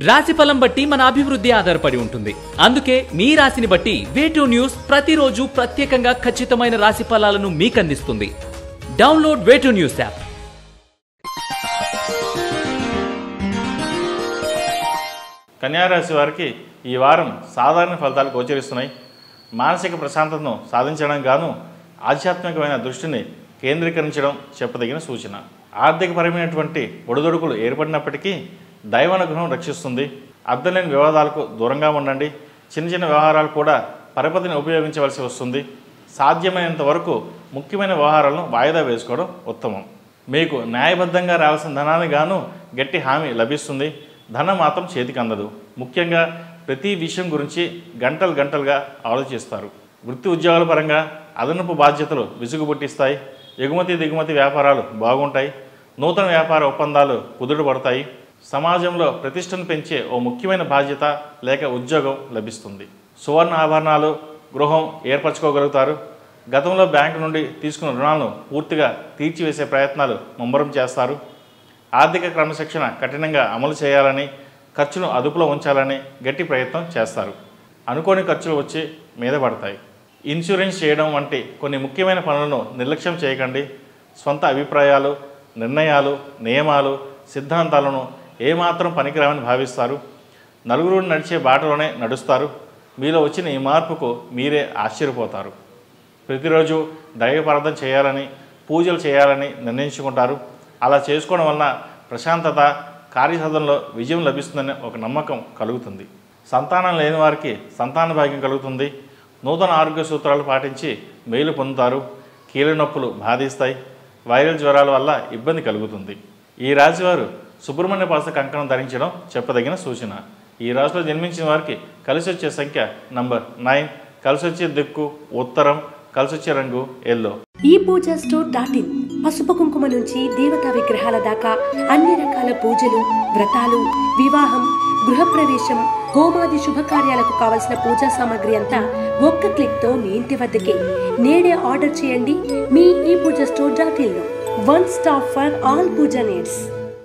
రాశిఫలం బట్టి మన అభివృద్ధి ఆధారపడి ఉంటుంది. అందుకే మీ రాశిని బట్టి వే2 న్యూస్ ప్రతిరోజు ప్రత్యేకంగా ఖచ్చితమైన రాశి ఫలాలను మీకు అందిస్తుంది. Download way two news app. కన్యారాశి వారికి ఈ వారం సాధారణ ఫలితాలు గోచరిస్తున్నాయి. మానసిక ప్రశాంతతను సాధించడం గాను ఆధ్యాత్మికమైన దృష్టిని కేంద్రీకరించడం చెప్పదగిన సూచన. ఆర్థికపరమైనటువంటి ఒడిదొడుకులు ఏర్పడినప్పటికీ దైవానుగ్రహం రక్షిస్తుంది. అర్థలేని వివాదాలకు దూరంగా ఉండండి. చిన్న చిన్న వ్యవహారాలు కూడా పరపతిని ఉపయోగించవలసి వస్తుంది. సాధ్యమైనంత వరకు ముఖ్యమైన వ్యవహారాలను వాయిదా వేసుకోవడం ఉత్తమం. మీకు న్యాయబద్ధంగా రావాల్సిన ధనాన్ని గాను గట్టి హామీ లభిస్తుంది. ధనం మాత్రం చేతికి అందదు. ముఖ్యంగా ప్రతి విషయం గురించి గంటలుగా ఆలోచిస్తారు. వృత్తి ఉద్యోగాల పరంగా అదనపు బాధ్యతలు విసుగు పుట్టిస్తాయి. ఎగుమతి దిగుమతి వ్యాపారాలు బాగుంటాయి. నూతన వ్యాపార ఒప్పందాలు కుదుటపడతాయి. సమాజంలో ప్రతిష్టను పెంచే ఓ ముఖ్యమైన బాధ్యత లేక ఉద్యోగం లభిస్తుంది. సువర్ణ ఆభరణాలు, గృహం ఏర్పరచుకోగలుగుతారు. గతంలో బ్యాంకు నుండి తీసుకున్న రుణాలను పూర్తిగా తీర్చివేసే ప్రయత్నాలు ముమ్మరం చేస్తారు. ఆర్థిక క్రమశిక్షణ కఠినంగా అమలు చేయాలని, ఖర్చును అదుపులో ఉంచాలని గట్టి ప్రయత్నం చేస్తారు. అనుకోని ఖర్చులు వచ్చి మీద పడతాయి. ఇన్సూరెన్స్ చేయడం వంటి కొన్ని ముఖ్యమైన పనులను నిర్లక్ష్యం చేయకండి. స్వంత అభిప్రాయాలు, నిర్ణయాలు, నియమాలు, సిద్ధాంతాలను ఏమాత్రం పనికిరామని భావిస్తారు. నలుగురు నడిచే బాటలోనే నడుస్తారు. మీలో వచ్చిన ఈ మార్పుకు మీరే ఆశ్చర్యపోతారు. ప్రతిరోజు దైవప్రార్థన చేయాలని, పూజలు చేయాలని నిర్ణయించుకుంటారు. అలా చేసుకోవడం వలన ప్రశాంతత, కార్యసాధనలో విజయం లభిస్తుందనే ఒక నమ్మకం కలుగుతుంది. సంతానం లేని వారికి సంతాన భాగ్యం కలుగుతుంది. నూతన ఆరోగ్య సూత్రాలు పాటించి మేలు పొందుతారు. కీళ్ళ నొప్పులు బాధిస్తాయి. వైరల్ జ్వరాల వల్ల ఇబ్బంది కలుగుతుంది. ఈ రాశివారు సుబ్రహ్మణ్య పాస కంకణం ధరించడం చెప్పదగిన సూచన. ఈ రాశిలో జన్మించిన వారికి కలిసి వచ్చే సంఖ్య నంబర్ 9, కలిసి వచ్చే దిక్కు ఉత్తరం, కలిసి వచ్చే రంగు ఎల్లో. ఈ పూజా స్టోర్.in పసుపు కుంకుమ నుంచి దేవతా విగ్రహాల దాకా అన్ని రకాల పూజలు, వ్రతాలు, వివాహం, గృహప్రవేశం, హోమాది శుభకార్యాలకు కావలసిన పూజా సామాగ్రి అంతా ఒక్క క్లిక్ తో మీ ఇంటి వద్దకే. నేడే ఆర్డర్ చేయండి మీ ఈ పూజా స్టోర్.in లో. One stop for all puja needs.